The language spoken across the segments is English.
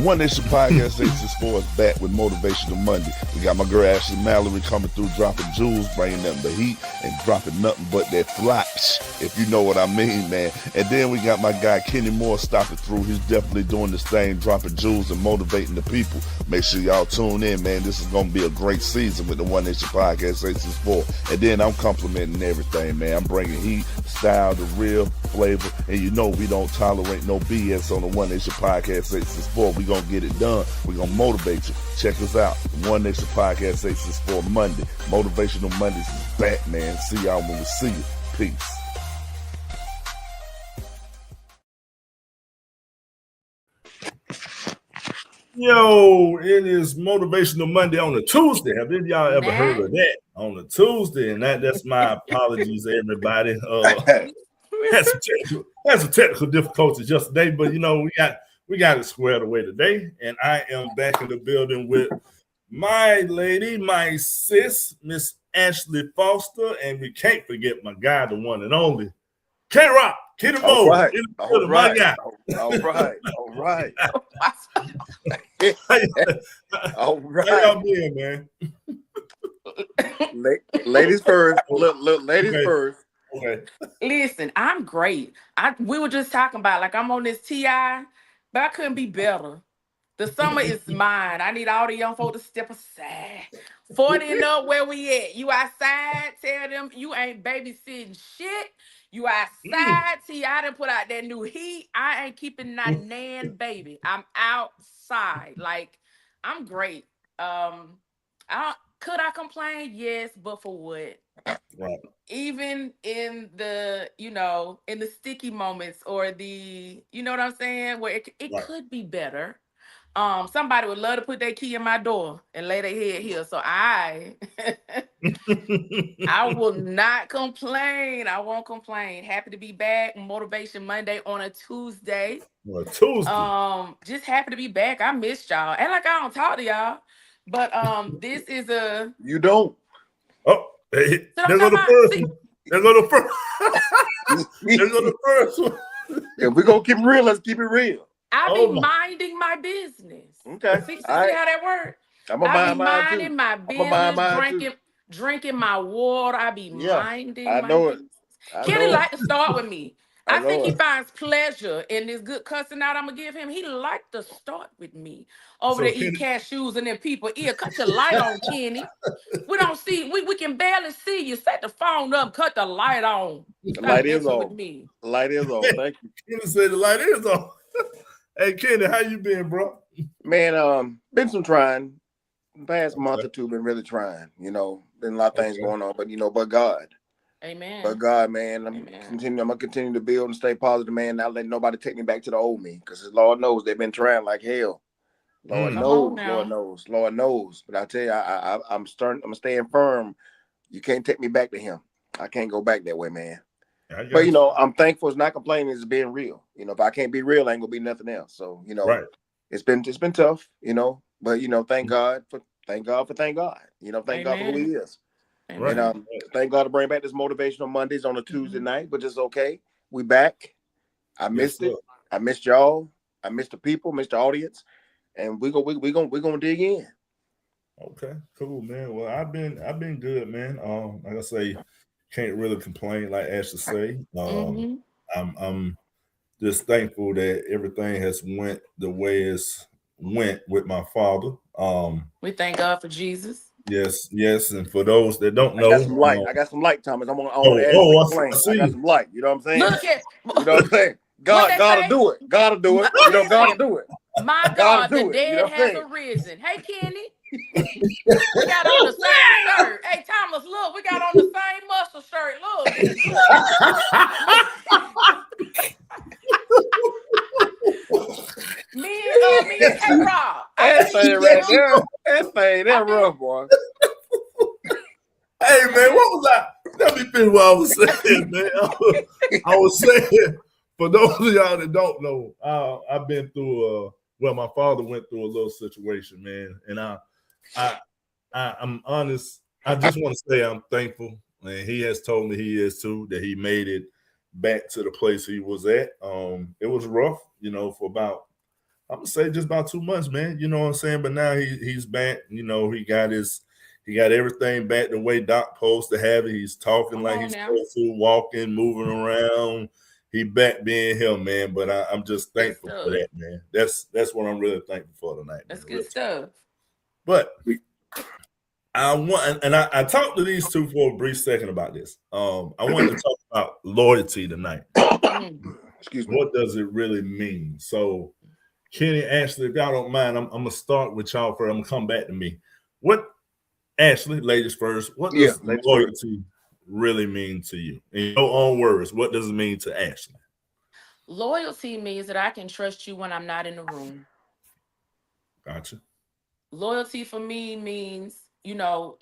One Nation Podcast 864 is back with Motivational Monday. We got my girl Ashley Mallory coming through, dropping jewels, bringing nothing but heat, and dropping nothing but that flash, if you know what I mean, man. And then we got my guy Kenny Moore stopping through. He's definitely doing this thing, dropping jewels and motivating the people. Make sure y'all tune in, man. This is going to be a great season with the One Nation Podcast 864. And then I'm complimenting everything, man. I'm bringing heat, style, the real flavor. And you know we don't tolerate no BS on the One Nation Podcast 864. We gonna get it done. We gonna motivate you. Check us out. One Nation Podcast 864 Monday. Motivational Mondays is back, man. See y'all when we see you. Peace. Yo, it is Motivational Monday on a Tuesday. Have any of y'all ever heard of that? On a Tuesday, and that's my apologies, everybody. Had some technical difficulties yesterday, but you know we got it squared away today, and I am back in the building with my lady, my sis, Miss Ashley Foster, and we can't forget my guy, the one and only K-Rock, Kenny Moore. All right. My guy. All right. All right. How y'all doing, man? Ladies first. Look, ladies first. Okay. Listen, I'm great. We were just talking about, like, I'm on this TI, but I couldn't be better. The summer is mine. I need all the young folk to step aside. 40 and up, where we at? You outside? Tell them you ain't babysitting shit. You outside? T.I. done put out that new heat. I ain't keeping my nan baby. I'm outside. Like, I'm great. Could I complain? Yes, but for what? Right. Even in the, in the sticky moments or the, you know what I'm saying? Where it Right. could be better. Somebody would love to put their key in my door and lay their head here. So I will not complain. I won't complain. Happy to be back. Motivation Monday on a Tuesday. Just happy to be back. I missed y'all. And like, I don't talk to y'all. But this is a... You don't. Oh, hey, there go the first one. There go the first. There go the first one. If we're going to keep it real, let's keep it real. I be minding my business. Okay. See how that works? I be minding my business, drinking my water. I be minding my business. Kenny like to start with me. I think he finds pleasure in this good cussing out I'm going to give him. He like to start with me. Over there eat cashews and then people ear. Cut your light on, Kenny. We don't see, we can barely see you. Set the phone up, cut the light on. The light is on. The light is on. Thank you. Kenny said the light is on. Hey, Kenny, how you been, bro? Man, been some trying. The past month or two, been really trying. Been a lot of things going on, but God. Amen. But God, man, I'm gonna continue to build and stay positive, man. Not let nobody take me back to the old me, because Lord knows they've been trying like hell. Lord knows. But I tell you, I'm staying firm. You can't take me back to Him. I can't go back that way, man. But I'm thankful. It's not complaining. It's being real. If I can't be real, I ain't gonna be nothing else. So right. It's been tough. But thank God for thank God. Thank God for who He is. Right. And thank God to bring back this Motivational Mondays on a Tuesday night, but just okay. We back. I missed it. I missed y'all. I missed the people, missed the audience, and we gonna dig in. Okay, cool, man. Well, I've been good, man. Like I say, can't really complain, like Ashley say. I'm just thankful that everything has went the way it's went with my father. We thank God for Jesus. Yes, and for those that don't know, I got some light, Thomas. I got some light. You know what I'm saying? Look at, you know what I'm saying? Gotta do it. Gotta do it. Gotta do it. My God, the dead has arisen. Hey, Kenny, we got on the same shirt. Hey, Thomas, look, we got on the same muscle shirt. Look. Me and K-Rob. That thing that rough, boy. Hey, man, what was I? Let me finish what I was saying, man. I was saying, for those of y'all that don't know, I've been through, my father went through a little situation, man. And I'm honest. I just want to say I'm thankful. And he has told me he is too, that he made it back to the place he was at. It was rough, for about I'm gonna say just about 2 months, man. You know what I'm saying? But now he's back. You know, he got everything back the way Doc supposed to have it. He's talking like he's supposed to, walking, moving around. He back being him, man. But I'm just thankful for that, man. That's what I'm really thankful for tonight. That's good stuff. But I want, and I talked to these two for a brief second about this. I wanted to talk about loyalty tonight. Excuse me. What does it really mean? So, Kenny, Ashley, if y'all don't mind, I'm gonna start with y'all first. I'm gonna come back to me. What, Ashley, ladies first, what does loyalty really mean to you? In your own words, what does it mean to Ashley? Loyalty means that I can trust you when I'm not in the room. Gotcha. Loyalty for me means, you know,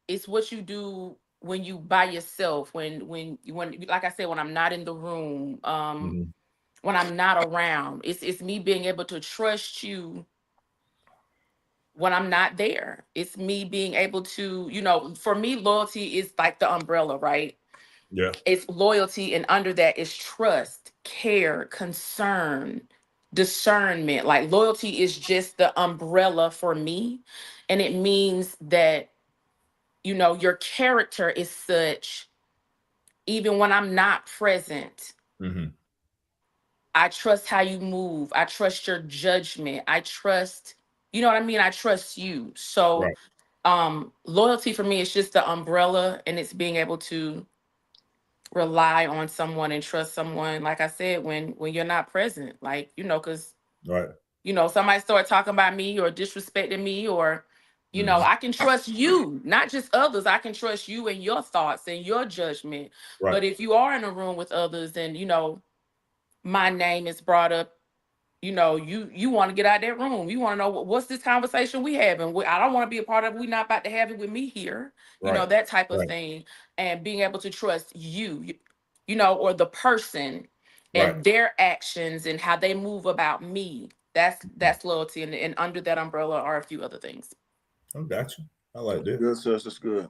it's what you do when you by yourself, when like I said, when I'm not in the room, when I'm not around. It's me being able to trust you when I'm not there. It's me being able to, you know, for me, loyalty is like the umbrella, right? Yeah. It's loyalty, and under that is trust, care, concern, discernment. Like loyalty is just the umbrella for me. And it means that, you know, your character is such, even when I'm not present, I trust how you move. I trust your judgment. I trust, you know what I mean? I trust you. So loyalty for me is just the umbrella, and it's being able to rely on someone and trust someone, like I said, when you're not present. Like, you know, because you know, somebody start talking about me or disrespecting me, or you know, I can trust you, not just others. I can trust you and your thoughts and your judgment. But if you are in a room with others and, you know, my name is brought up, you know, you want to get out of that room. You want to know what's this conversation we having. I don't want to be a part of it. We're not about to have it with me here. You know, that type of thing. And being able to trust you, you know, or the person and their actions and how they move about me. That's loyalty. And under that umbrella are a few other things. I got you. I like that. Good, sis. That's good.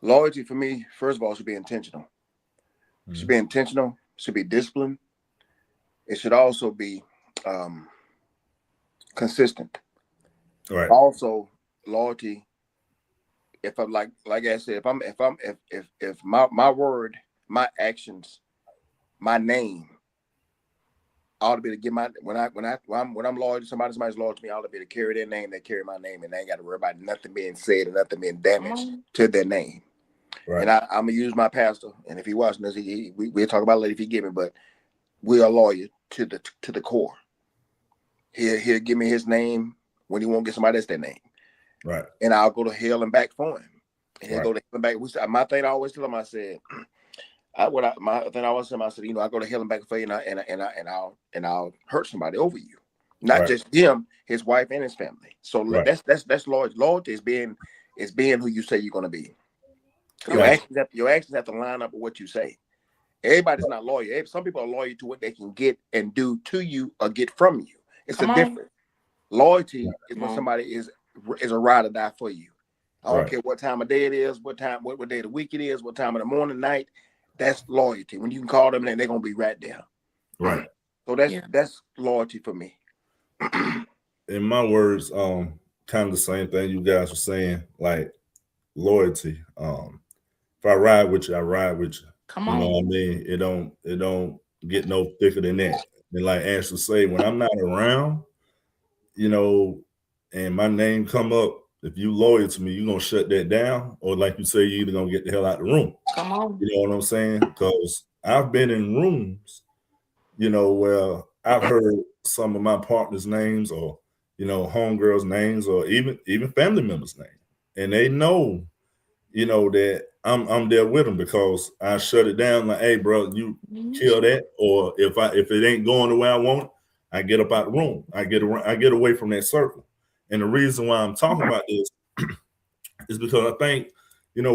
Loyalty for me, first of all, should be intentional. It should be intentional. Should be disciplined. It should also be consistent. Also, loyalty. If I'm like I said, if my word, my actions, my name, I ought to be able to get my when I'm loyal to somebody, somebody's loyal to me, I ought to be able to carry their name, they carry my name, and they ain't got to worry about nothing being said and nothing being damaged to their name. And I'm gonna use my pastor, and if he watching this, we'll talk about it later if he give me, but we are loyal to the core. He'll give me his name when he won't get somebody else their name. And I'll go to hell and back for him. And he'll go to hell and back. My thing I always tell him, I said, I said, you know, I go to hell and back for you, and I'll hurt somebody over you. Not just him, his wife and his family. So that's loyalty. Loyalty is being who you say you're gonna be. Your actions have to line up with what you say. Everybody's not loyal. Some people are loyal to what they can get and do to you or get from you. It's a difference. Loyalty is when somebody is a ride or die for you. I don't care what time of day it is, what day of the week it is, what time of the morning, night. That's loyalty. When you can call them, they're gonna be right there. So that's loyalty for me. In my words, kind of the same thing you guys were saying, like loyalty. If I ride with you, I ride with you. Come on. You know what I mean? It don't get no thicker than that. And like Ashley say, when I'm not around, you know, and my name come up, if you loyal to me, you're gonna shut that down, or like you say, you either gonna get the hell out of the room. Come on. You know what I'm saying? Because I've been in rooms, you know, where I've heard some of my partners' names, or you know, homegirls' names, or even family members' names, and they know, you know, that I'm there with them because I shut it down. Like, hey, bro, you kill that, or if it ain't going the way I want it, I get up out the room. I get away from that circle. And the reason why I'm talking about this is because I think, you know,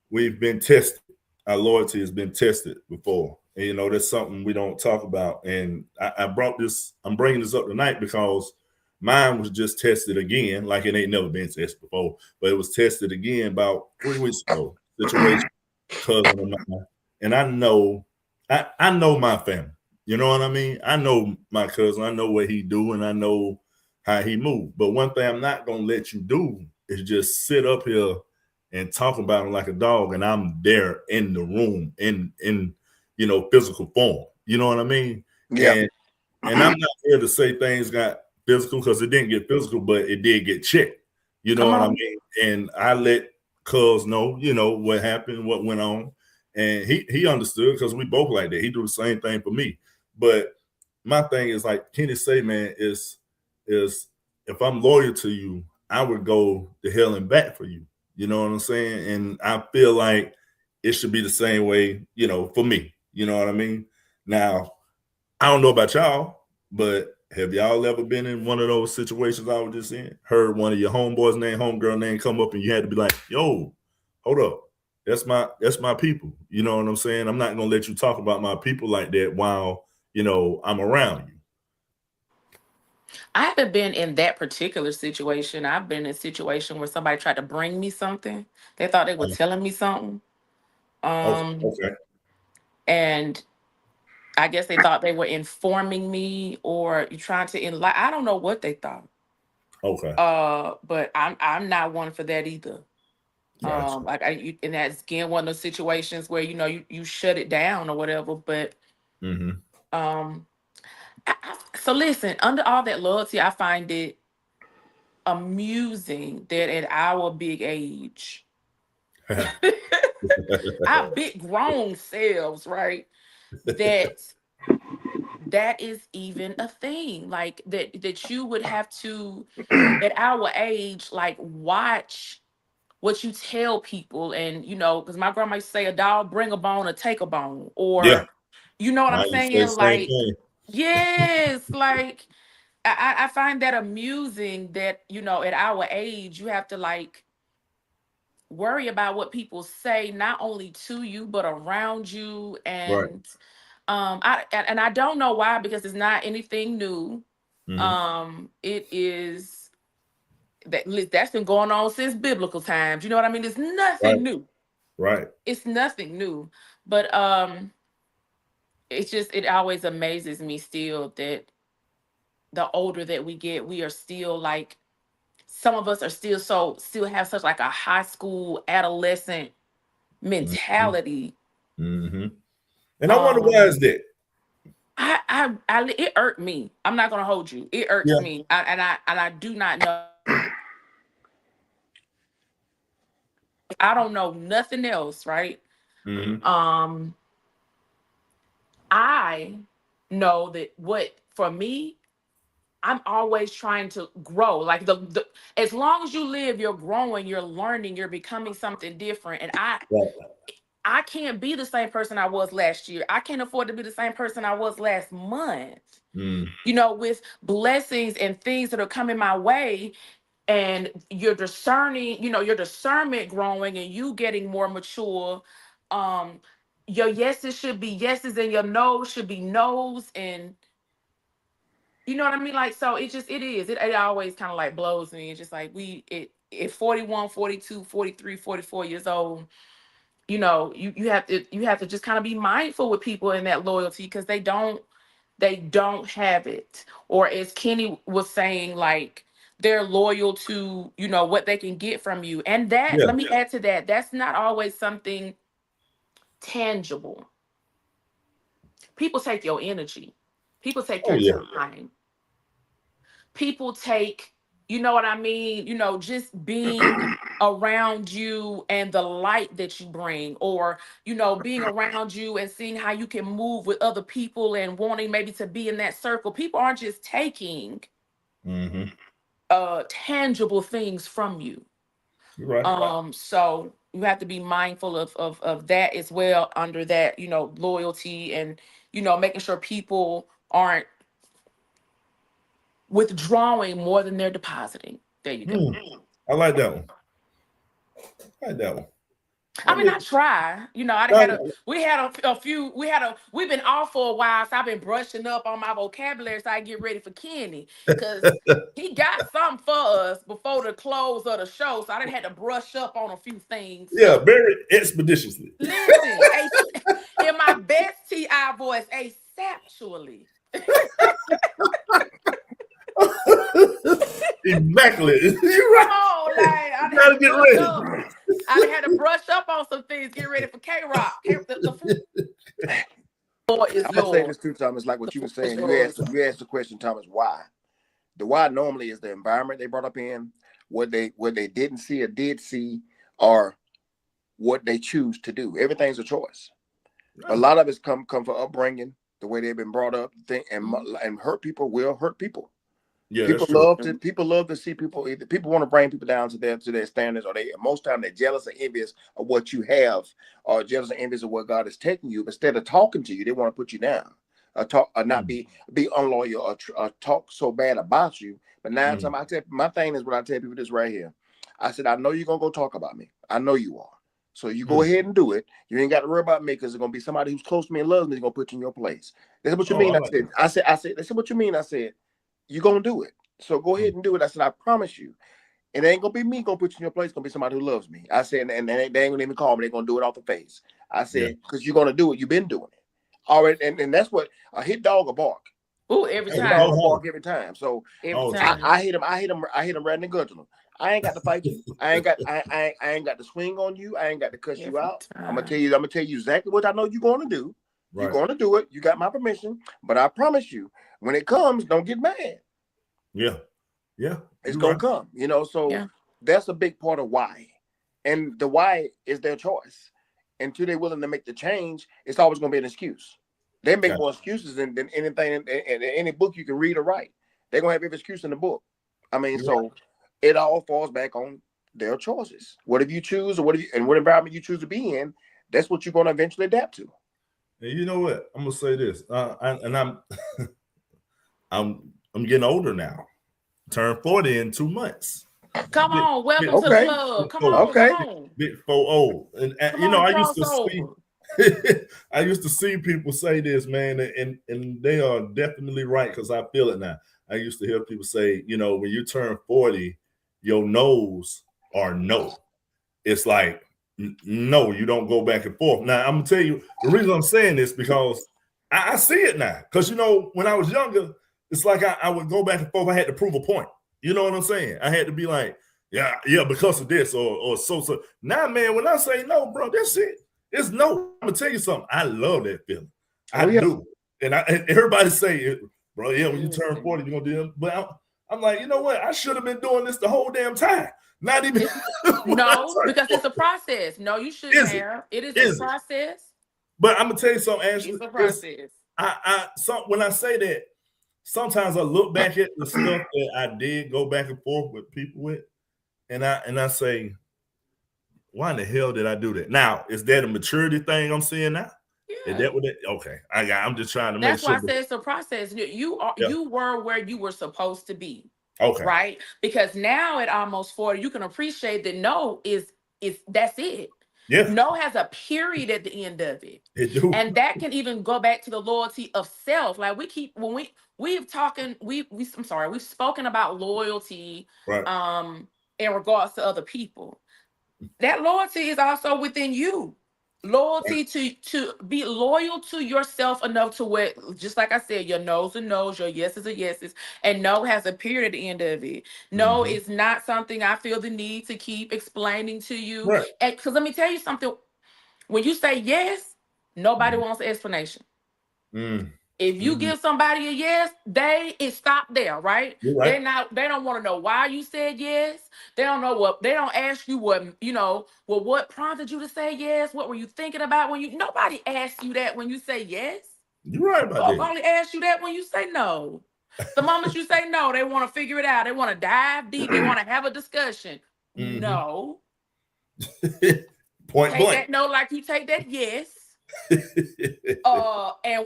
we've been tested. Our loyalty has been tested before. And, you know, that's something we don't talk about. And I'm bringing this up tonight because mine was just tested again, like it ain't never been tested before, but it was tested again about 3 weeks ago. Situation, cousin of mine. And I know my family. You know what I mean? I know my cousin. I know what he do, and I know how he move. But one thing I'm not gonna let you do is just sit up here and talk about him like a dog, and I'm there in the room in physical form. You know what I mean? Yeah. And I'm not here to say things got physical because it didn't get physical, but it did get checked. You know Come what I on. mean? And I let Cuz know, what happened, what went on. And he understood because we both like that. He do the same thing for me. But my thing is like Kenny say, man, is if I'm loyal to you, I would go to hell and back for you. You know what I'm saying? And I feel like it should be the same way, for me. You know what I mean? Now, I don't know about y'all, but have y'all ever been in one of those situations I was just in? Heard one of your homeboys' name, homegirl name come up, and you had to be like, "Yo, hold up, that's my people." You know what I'm saying? I'm not gonna let you talk about my people like that while I'm around you. I haven't been in that particular situation. I've been in a situation where somebody tried to bring me something. They thought they were telling me something. Okay. And I guess they thought they were informing me or trying to enlighten. I don't know what they thought. Okay. But I'm not one for that either. Gotcha. And that's again one of those situations where you shut it down or whatever. But Mm-hmm. um, so listen, under all that loyalty, I find it amusing that at our big age, our big grown selves, right? That is even a thing. Like that you would have to at our age, like watch what you tell people. And because my grandma used to say, a dog bring a bone or take a bone, Yeah. or you know what I'm I used to say the saying? same Like, thing. yes, like I find that amusing that at our age you have to like worry about what people say, not only to you but around you. Right. And I don't know why, because it's not anything new. Mm-hmm. It is that's been going on since biblical times. You know what I mean? It's Right. nothing new. Right. It's nothing new. But it's just, it always amazes me still that the older that we get, we are still like, some of us are still have such like a high school adolescent Mm-hmm. mentality. Mm-hmm. And I wonder why is Um, that? it irked me. I'm not gonna hold you. It irks Yeah. me. And I do not know. I don't know nothing else, right? Mm-hmm. Um, I know that what for me, I'm always trying to grow. Like the as long as you live, you're growing, you're learning, you're becoming something different. And Right. I can't be the same person I was last year. I can't afford to be the same person I was last month. Mm. With blessings and things that are coming my way, and you're discerning, your discernment growing and you getting more mature. Um, your yeses should be yeses and your no's should be no's. And you know what I mean? Like, so it always kind of like blows me. It's just like at 41, 42, 43, 44 years old, you have to just kind of be mindful with people in that loyalty, because they don't have it. Or as Kenny was saying, like, they're loyal to what they can get from you. And that, Yeah. let me add to that, that's not always something tangible. People take your energy, people take Oh your yeah. time, people take, you know what I mean, just being around you and the light that you bring, or being around you and seeing how you can move with other people and wanting maybe to be in that circle. People aren't just taking Mm-hmm. tangible things from you. You're right. So you have to be mindful of that as well, under that loyalty, and making sure people aren't withdrawing more than they're depositing. There you go. I like that one. I like that one. I I mean, mean, I try. We've been off for a while, so I've been brushing up on my vocabulary so I get ready for Kenny, because he got something for us before the close of the show. So I didn't had to brush up on a few things. yeah, So very expeditiously. listen, in my best TI voice, a conceptually. Immaculate. You're Come right. on, like I You had gotta to get brush ready. up. I had to brush up on some things, get ready for K-Rock. The floor is I'm gonna say yours. this too, Thomas. Like The what you were floor is saying, yours. you asked the question, Thomas, why? The why normally is the environment they brought up in, what they didn't see or did see, or what they choose to do. Everything's a choice. A lot of it's come from upbringing, the way they've been brought up, and hurt people will hurt people. Yeah, that's true. People love to see people. Either people want to bring people down to their standards, or most time they're jealous or envious of what you have, or jealous and envious of what God is taking you. But instead of talking to you, they want to put you down, or not be unloyal, or talk so bad about you. But 9 times I tell my thing is what I tell people this right here. I said, I know you're gonna go talk about me. I know you are. So you go ahead and do it. You ain't got to worry about me, because it's gonna be somebody who's close to me and loves me is gonna put you in your place. That's what you mean. I said. That's what you mean. I said, you're gonna do it. So go ahead and do it. I said, I promise you. It ain't gonna be me gonna put you in your place. It's gonna be somebody who loves me. I said, and they ain't gonna even call me. They're gonna do it off the face. I said, because you're gonna do it. You've been doing it. All right, and that's what a hit dog will bark. Ooh, every Hit time. dog will bark every time. So every time. I hit him right in the gutter. I ain't got to fight you. I ain't got to swing on you. I ain't got to cuss you out. I'm gonna tell you exactly what I know you're gonna do. Right. You're gonna do it. You got my permission. But I promise you, when it comes, don't get mad. Yeah. It's gonna come. So that's a big part of why. And the why is their choice. Until they're willing to make the change, it's always gonna be an excuse. They make more excuses than anything in any book you can read or write. They're gonna have every excuse in the book. I mean, so it all falls back on their choices. Whatever you choose, or what environment you choose to be in, that's what you're gonna eventually adapt to. And you know what? I'm gonna say this, I'm getting older now. Turn 40 in 2 months. Come on, welcome to the club. Come on. Bit 40. And I used to see I used to see people say this, man, and they are definitely right, because I feel it now. I used to hear people say, when you turn 40, your no's are no. It's like, no, you don't go back and forth. Now, I'm gonna tell you the reason I'm saying this, because I see it now. Because when I was younger, it's like I would go back and forth. I had to prove a point. You know what I'm saying? I had to be like, yeah, because of this or so. Now, man, when I say no, bro, that's it. It's no. I'm gonna tell you something. I love that feeling. I do. And everybody say it, bro. Yeah, when you turn 40, you're gonna do it. But I'm like, you know what? I should have been doing this the whole damn time. Not even. No, because it's a process. No, you shouldn't have. It is a process. But I'm gonna tell you something, Ashley. It's a process. When I say that, sometimes I look back at the stuff that I did go back and forth with people with, and I say, why in the hell did I do that? Now, is that a maturity thing I'm seeing now? Yeah. Is that what it? Okay, I'm just trying to make sure. That's why I say it's a process. You were where you were supposed to be. Okay. Right? Because now at almost 40, you can appreciate that no is that's it. Yeah. No has a period at the end of it. It do. And that can even go back to the loyalty of self. Like we've spoken about loyalty in regards to other people. That loyalty is also within you. Loyalty to be loyal to yourself enough to what, just like I said, your no's are no's, your yeses are yeses, and no has a period at the end of it. No is not something I feel the need to keep explaining to you. Right. Because let me tell you something. When you say yes, nobody wants an explanation. If you give somebody a yes, it stopped there, right? Right. They don't want to know why you said yes. They don't know they don't ask you what prompted you to say yes? What were you thinking about nobody asks you that when you say yes. You're right about that. Only ask you that when you say no. The moment you say no, they want to figure it out. They want to dive deep. They want to have a discussion. No. Point take that no like you take that yes. And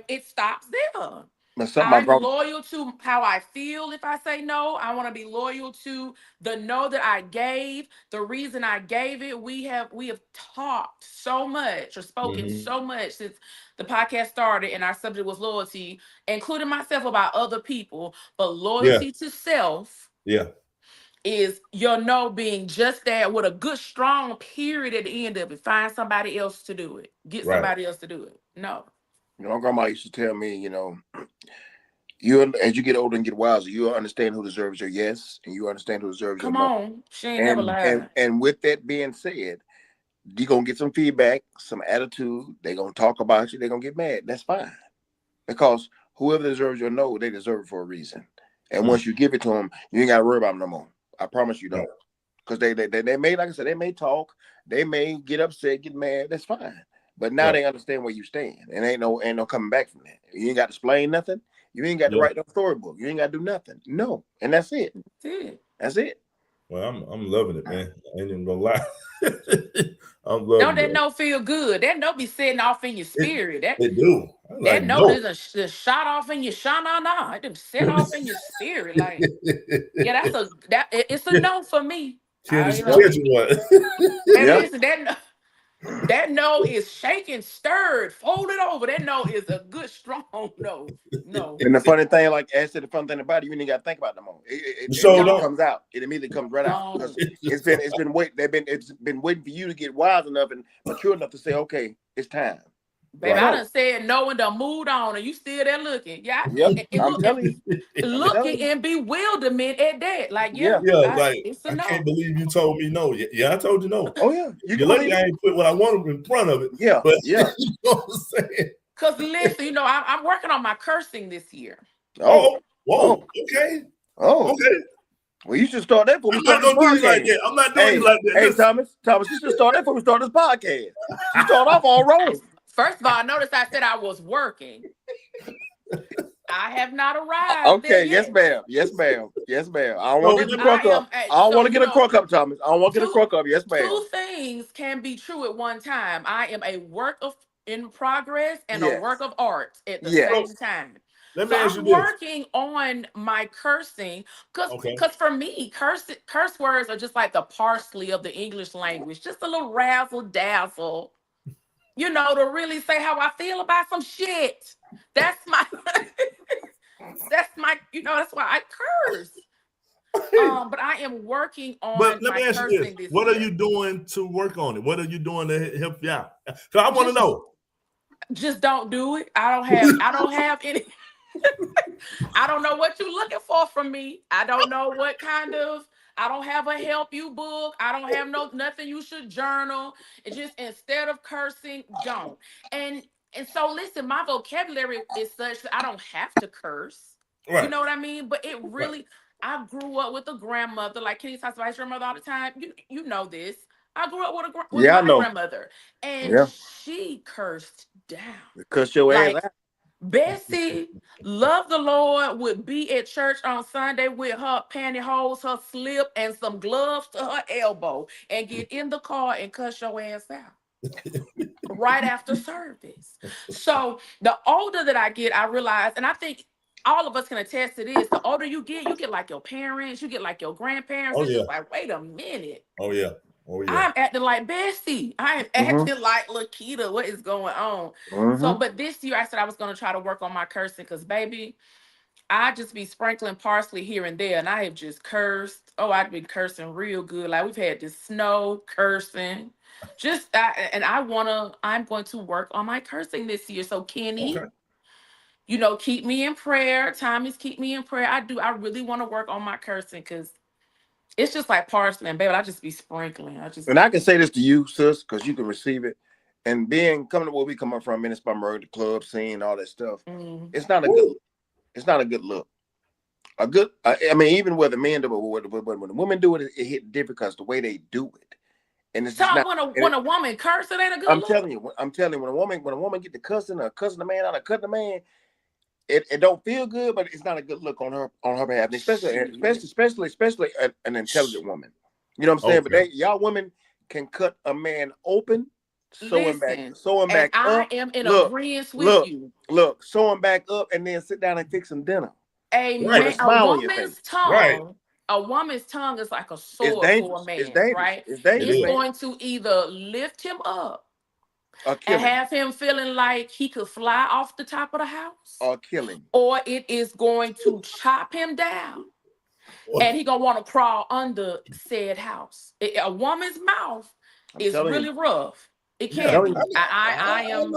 it stops there. I'm loyal to how I feel if I say no. I want to be loyal to the no that I gave, the reason I gave it. We have talked so much or spoken so much since the podcast started, and our subject was loyalty, including myself, about other people. But loyalty to self is your no being just that, with a good strong period at the end of it. Find somebody else to do it. Get somebody else to do it. No. My grandma used to tell me, you as you get older and get wiser, you understand who deserves your yes, and you understand who deserves your Come no. on. She ain't never lied. And with that being said, you're gonna get some feedback, some attitude. They're gonna talk about you. They're gonna get mad. That's fine, because whoever deserves your no, they deserve it for a reason. And once you give it to them, you ain't gotta worry about them no more. I promise you don't. Because they may, like I said, they may talk, they may get upset, get mad. That's fine. But now they understand where you stand, and ain't no coming back from that. You ain't got to explain nothing. You ain't got to write no storybook. You ain't got to do nothing. No, and that's it. That's it. Well, I'm loving it, man. I ain't even gonna lie. I'm loving Don't that it. no feel good? That no be setting off in your spirit. It do. I'm That like, no doesn't shot off in your shana. It didn't set off in your spirit. Like, yeah, it's a no for me. Kenny, Listen, that no is shaken, stirred, folded over. That no is a good, strong no. No. And the funny thing, like I said, the fun thing about it, you ain't got to think about it no more. It comes out. It immediately comes right out. Because it's been waiting for you to get wise enough and mature enough to say, okay, it's time. Baby, I done said no and done moved on, and you still there looking. Yeah, I'm telling you. Looking in bewilderment at that. Like, it's a no. I can't believe you told me no. Yeah, I told you no. Oh, yeah. You're lucky I ain't put what I wanted in front of it. Yeah, but, yeah. You know what I'm saying? Because listen, I'm working on my cursing this year. Whoa, okay. Oh, okay. Well, you should start that before we start this podcast. I'm not doing you like that. Hey, Thomas, you should start that before we start this podcast. You start off all wrong. First of all, notice I said I was working. I have not arrived. Okay, yes, ma'am. Yes, ma'am. Yes, ma'am. I don't want to get the crook up. I don't want to get a crook up, Thomas. I don't want to get a crook up. Yes, ma'am. Two things can be true at one time. I am a work in progress and a work of art at the same time. Let me ask you this. I'm working on my cursing because for me, curse words are just like the parsley of the English language, just a little razzle dazzle, to really say how I feel about some shit. That's my, that's why I curse. But I am working on. But let me ask you this: what are you doing to work on it? What are you doing to help you out? Because I want to know. Just don't do it. I don't have any. I don't know what you're looking for from me. I don't know what kind of. I don't have a help you book. I don't have nothing you should journal. It's just instead of cursing, don't. And so listen, my vocabulary is such that I don't have to curse. Right. You know what I mean? But it really, I grew up with a grandmother, like Kenny talks about his grandmother all the time. You know this. I grew up with my grandmother, and she cursed down. Cuss your ass out. Bessie, love the Lord, would be at church on Sunday with her pantyhose, her slip, and some gloves to her elbow, and get in the car and cuss your ass out right after service. So the older that I get, I realize, and I think all of us can attest to this, the older you get like your parents, you get like your grandparents. It's just like, wait a minute. Oh, yeah. I'm acting like Bessie. I am acting like Lakita. What is going on? So, but this year I said I was going to try to work on my cursing because, baby, I just be sprinkling parsley here and there, and I have just cursed. Oh, I've been cursing real good. Like we've had this snow cursing. I'm going to work on my cursing this year. So, Kenny, keep me in prayer. Tommy's keep me in prayer. I really want to work on my cursing because it's just like parsley, and baby, I just be sprinkling. And I can say this to you, sis, because you can receive it. And coming to where we come from, Minutes by Murray, the club scene, all that stuff, it's not a good. It's not a good look. Even whether men do it, but when the women do it, it hit different because the way they do it. And it's when a woman curse, it ain't a good look. I'm telling you, when a woman get to cussing the man out or cutting the man. It don't feel good, but it's not a good look on her behalf, especially an intelligent woman. You know what I'm saying? But y'all women can cut a man open, sew him back up. I am in agreement with you. Look, sew him back up, and then sit down and fix some dinner. A woman's tongue. A woman's tongue is like a sword for a man, right? It's dangerous. It's going to either lift him up and have him feeling like he could fly off the top of the house, or kill him, or it is going to chop him down, and he gonna want to crawl under said house. A woman's mouth is really rough. It can be. I am.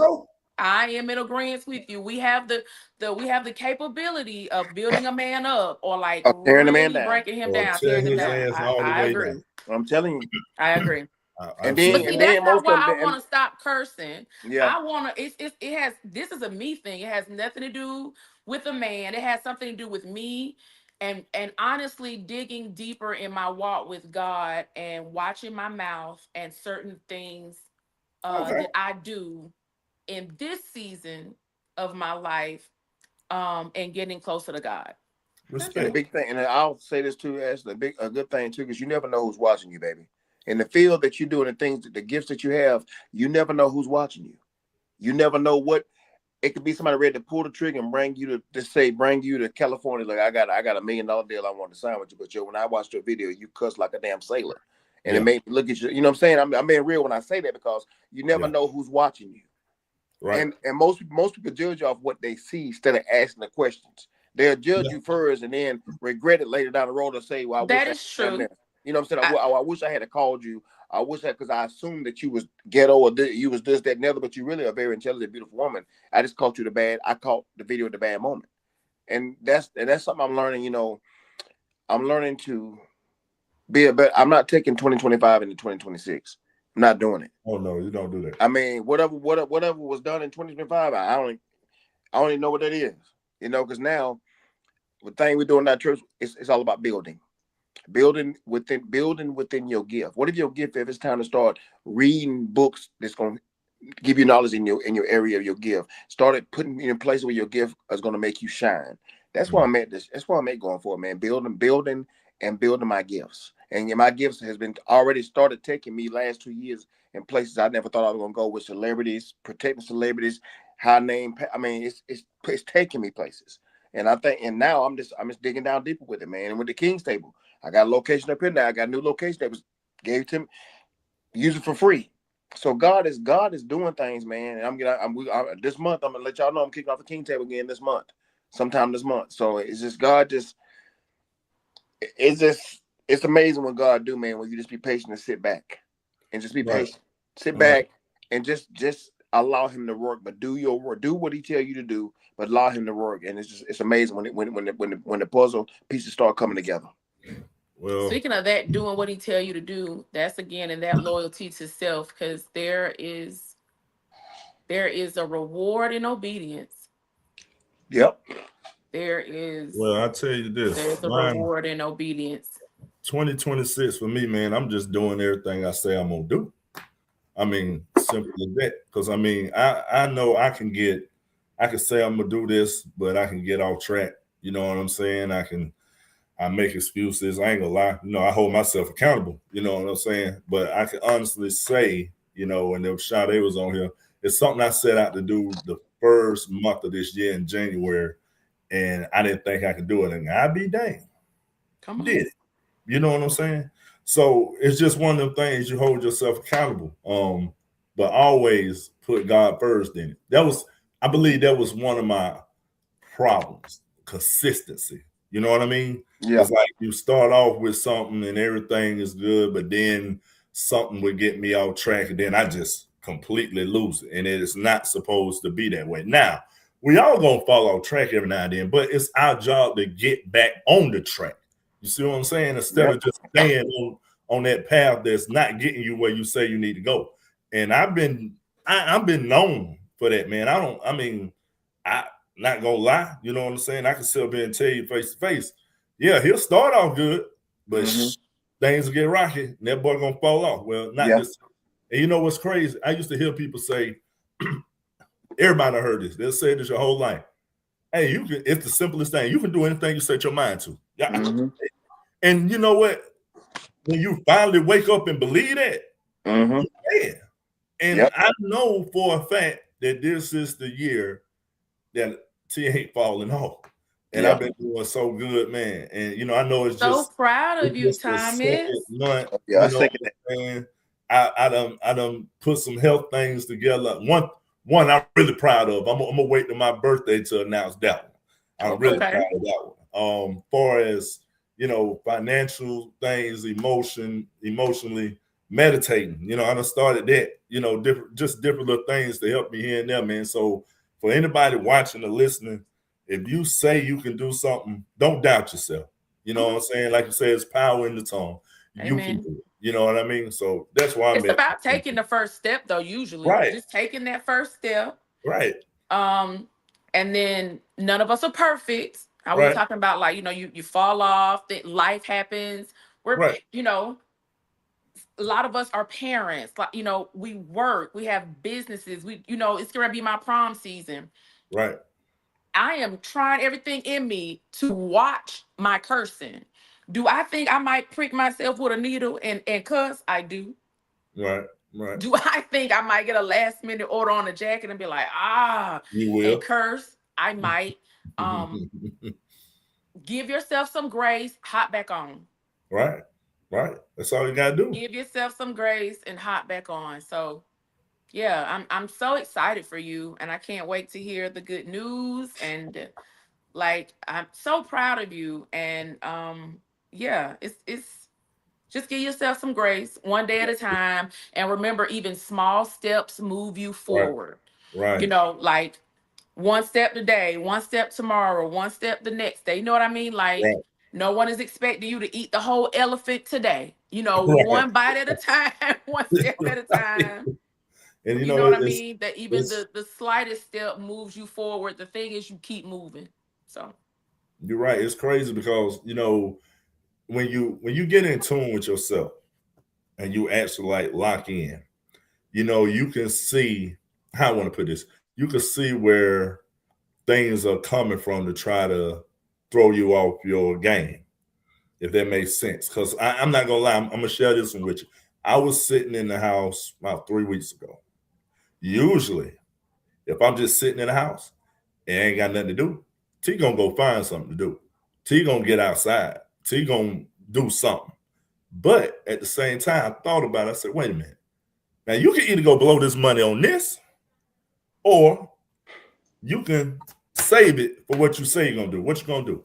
I am in agreement with you. We have the capability of building a man up or like tearing the man really down, breaking him or down, tear tearing him his down. ass all the I way agree. down. I'm telling you. I agree. And I've seen But then see, and that's then not most of why I them, want to stop cursing. yeah. I want to. It has. This is a me thing. It has nothing to do with a man. It has something to do with me, and honestly digging deeper in my walk with God and watching my mouth and certain things Okay. that I do in this season of my life, and getting closer to God. And the respect. big thing, and I'll say this too, as a good thing too, because you never know who's watching you, baby. In the field that you do and the things, the gifts that you have, you never know who's watching you. You never know what it could be. Somebody ready to pull the trigger and bring you to just say, bring you to California. Like I got $1 million deal I want to sign with you, but when I watched your video, you cuss like a damn sailor, and it made me look at you. You know what I'm saying? I'm being real when I say that because you never know who's watching you. Right. And most people judge off what they see instead of asking the questions. They'll judge you first and then regret it later down the road and say, well, I wish That I is had done true. this. You know what I'm saying? I wish I had called you. I wish that because I assumed that you was ghetto or you was this, that, and the other, but you really are a very intelligent, beautiful woman. I just caught you the bad. I caught the video at the bad moment. And that's something I'm learning, I'm learning to be a better. I'm not taking 2025 into 2026. I'm not doing it. Oh no, you don't do that. I mean, whatever was done in 2025, I don't even know what that is, because now the thing we're doing in that church, it's all about building within your gift. What if your gift, if it's time to start reading books that's going to give you knowledge in your area of your gift, started putting you in places where your gift is going to make you shine. That's why I'm at this. That's why I'm at going for it, man. Building and building my gifts. And my gifts has been already started taking me last 2 years in places I never thought I was going to go with celebrities, protecting celebrities, high name. I mean, it's taking me places. And I think, and now I'm just digging down deeper with it, man. And with the King's Table, I got a location up here now. I got a new location that was gave to me, use it for free. So God is doing things, man. And this month I'm gonna let y'all know I'm kicking off the King Table again this month, sometime this month. So it's just God it's amazing what God do, man. When you just be patient and sit back and just be patient, sit back and just allow Him to work. But do your work, do what He tell you to do, but allow Him to work. And it's amazing when the puzzle pieces start coming together. Well, Speaking of that, doing what he tell you to do, that's again in that loyalty to self, because there is a reward in obedience. Yep. Well, I tell you this, There's a reward in obedience. 2026 for me, man, I'm just doing everything I say I'm gonna do. I mean, simple as that. Because I mean, I know I can say I'm gonna do this, but I can get off track. You know what I'm saying? I make excuses. I ain't gonna lie. I hold myself accountable. You know what I'm saying? But I can honestly say, when the Sade was on here, it's something I set out to do the first month of this year in January, and I didn't think I could do it. And I'd be dang. Come on. Did it. You know what I'm saying? So it's just one of them things you hold yourself accountable. But always put God first in it. I believe that was one of my problems, consistency. You know what I mean? Yeah. It's like you start off with something and everything is good, but then something would get me off track and then I just completely lose it. And it is not supposed to be that way. Now, we all gonna fall off track every now and then, but it's our job to get back on the track. You see what I'm saying? Instead of just staying on that path that's not getting you where you say you need to go. And I've been known for that, man. I not gonna lie, you know what I'm saying? I can sit up here and tell you face to face, yeah, he'll start off good, but things will get rocky and that boy gonna fall off. Well, not just. And you know what's crazy? I used to hear people say, everybody heard this. They'll say this your whole life. Hey, it's the simplest thing. You can do anything you set your mind to. And you know what? When you finally wake up and believe that, you can. And I know for a fact that this is the year that T ain't falling off. And I've been doing so good, man. And I know it's So just proud of you, the Thomas. second month. Yeah, you know what I'm saying? I done put some health things together. One I'm really proud of. I'm gonna wait till my birthday to announce that one. I'm really proud of that one. Far as financial things, emotionally, meditating. You know, I done started that. You know, different little things to help me here and there, man. So for anybody watching or listening, if you say you can do something, don't doubt yourself. You know what I'm saying? Like you said, it's power in the tongue. You can do it. You know what I mean? So that's why it's about taking the first step, though. Usually, just taking that first step. Right. And then none of us are perfect. How we talking about, like, you know, you fall off, that life happens. We're you know, a lot of us are parents. Like, you know, we work, we have businesses. We, you know, it's gonna be my prom season. Right. I am trying everything in me to watch my cursing. Do I think I might prick myself with a needle and cuss? I do. Right. Right. Do I think I might get a last minute order on a jacket and be like, you will, and curse? I might. Give yourself some grace, hop back on. Right. Right. That's all you gotta do. Give yourself some grace and hop back on. So yeah, I'm so excited for you, and I can't wait to hear the good news. And like, I'm so proud of you. And yeah, it's just give yourself some grace, one day at a time, and remember, even small steps move you forward. Right. You know, like one step today, one step tomorrow, one step the next day. You know what I mean? Like, no one is expecting you to eat the whole elephant today. You know, one bite at a time, one step at a time. And you know what I mean? That even the slightest step moves you forward. The thing is, you keep moving. So you're right. It's crazy because, you know, when you get in tune with yourself and you actually like lock in, you know, you can see how I want to put this. You can see where things are coming from to try to throw you off your game, if that makes sense. Because I'm not gonna lie, I'm gonna share this one with you. I was sitting in the house about 3 weeks ago. Usually, if I'm just sitting in the house and ain't got nothing to do, T gonna go find something to do. T gonna get outside. T gonna do something. But at the same time, I thought about it. I said, wait a minute. Now you can either go blow this money on this, or you can save it for what you say you're gonna do. What you gonna do?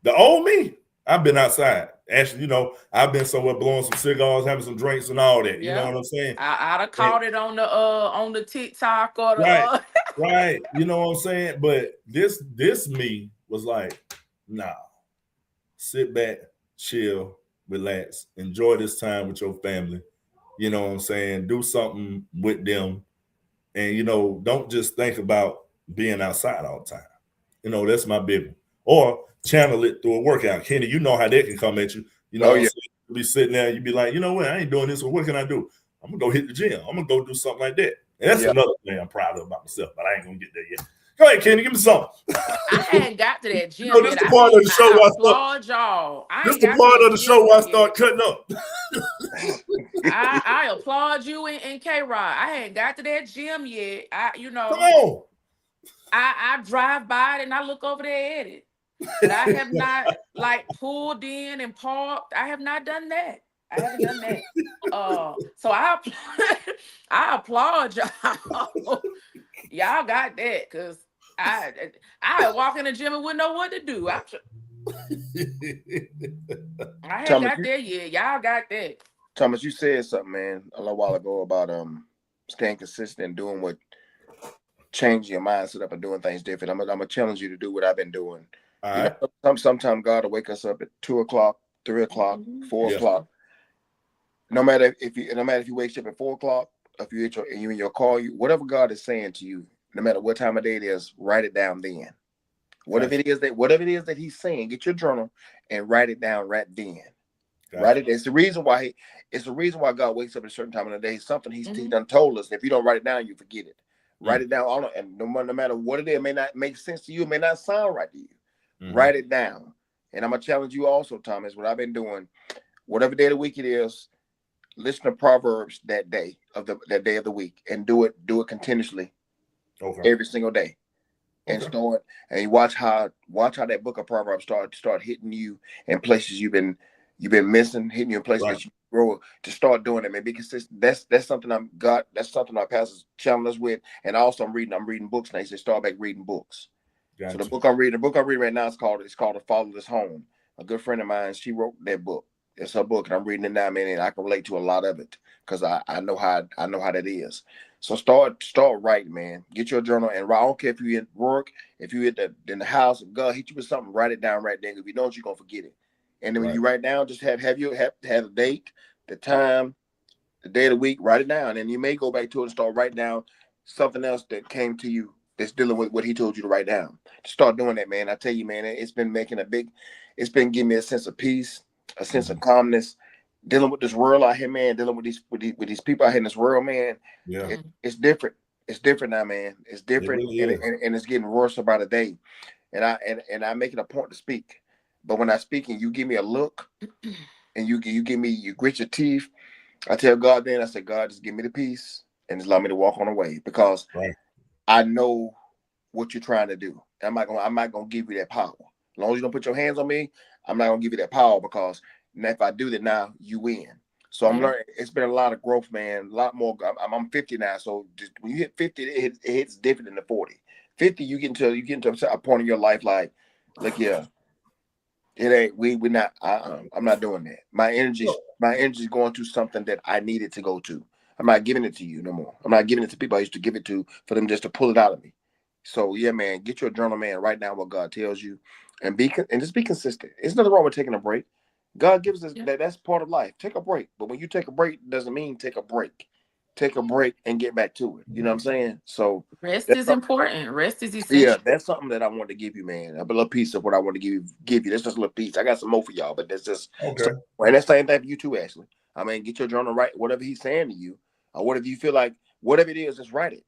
The old me, I've been outside. Actually, you know, I've been somewhere blowing some cigars, having some drinks and all that. You know what I'm saying? I'd have caught it on the TikTok or the right. You know what I'm saying? But this me was like, nah. Sit back, chill, relax, enjoy this time with your family. You know what I'm saying? Do something with them. And, you know, don't just think about being outside all the time. You know, that's my big one. Or channel it through a workout. Kenny, you know how that can come at you. You know, you'll be sitting there, you be like, you know what, I ain't doing this. Well, what can I do? I'm going to go hit the gym. I'm going to go do something like that. And that's another thing I'm proud of about myself, but I ain't going to get there yet. Go ahead, Kenny, give me something. I hadn't got to that gym yet. This the part of the show I applaud y'all. This the part of the show where I start cutting up. I applaud you and K-Rod. I hadn't got to that gym yet. You know, come on. I drive by it and I look over there at it. But I have not like pulled in and parked. I have not done that. I haven't done that. So I applaud y'all. Y'all got that, because I walk in the gym and wouldn't know what to do. I haven't got there yet. Y'all got that. Thomas, you said something, man, a little while ago about staying consistent and doing what, changing your mindset up and doing things different. I'm gonna challenge you to do what I've been doing. You know, sometimes God will wake us up at 2 o'clock, 3 o'clock, 4 o'clock. No matter if you wake up at 4 o'clock, if you in your car, whatever God is saying to you, no matter what time of day it is, write it down then. Whatever it is that He's saying, get your journal and write it down right then. Write it. It's the reason why God wakes up at a certain time of the day. Something He done told us. If you don't write it down, you forget it. Write it down, and no matter what it is, it may not make sense to you. It may not sound right to you. Write it down. And I'm gonna challenge you also, Thomas. What I've been doing, whatever day of the week it is, listen to Proverbs that day of the week, and do it continuously, every single day, and start and watch how that book of Proverbs start hitting you in places you've been missing, hitting you in places that you grow, to start doing it, man. Be consistent. That's something that's something our pastors challenge us with. And also I'm reading books now. They say start back reading books. Gotcha. So the book I'm reading right now is called The Fatherless Home. A good friend of mine, she wrote that book. It's her book, and I'm reading it now, man, and I can relate to a lot of it because I know how that is. So start writing, man. Get your journal and write. I don't care if you at work, if you in the house, if God hit you with something, write it down right there. If you don't, you're gonna forget it. And then when you write down, just have a date, the time, the day of the week, write it down, and you may go back to it and start writing down something else that came to you that's dealing with what he told you to write down. Start doing that, man. I tell you, man, it's been it's been giving me a sense of peace, a sense of calmness, dealing with this world out here, man, dealing with these people out here in this world, man. Yeah, It's different. It's different now, man. It's different, really and it's getting worse by the day. And I make it a point to speak, but when I speak and you give me a look, and you grit your teeth, I tell God then, I say, God, just give me the peace and just allow me to walk on the way because I know what you're trying to do. I'm not gonna give you that power. As long as you don't put your hands on me, I'm not gonna give you that power because if I do that now, you win. So I'm learning. It's been a lot of growth, man. A lot more. I'm 50 now, so just, when you hit 50, it hits different than the 40. 50, you get into a point in your life like yeah. It ain't we're not. I'm not doing that. My energy's going to something that I need it to go to. I'm not giving it to you no more. I'm not giving it to people I used to give it to for them just to pull it out of me. So yeah, man, get your journal, man. Write down what God tells you, and just be consistent. There's nothing wrong with taking a break. God gives us that's part of life. Take a break, but when you take a break, it doesn't mean take a break. Take a break and get back to it. You know what I'm saying? So rest is important. Rest is essential. yeah, that's something that I want to give you, man. A little piece of what I want to give you. That's just a little piece. I got some more for y'all, but that's just okay. And that's the same thing for you too, Ashley. I mean, get your journal right. Whatever he's saying to you, or whatever you feel like, whatever it is, just write it.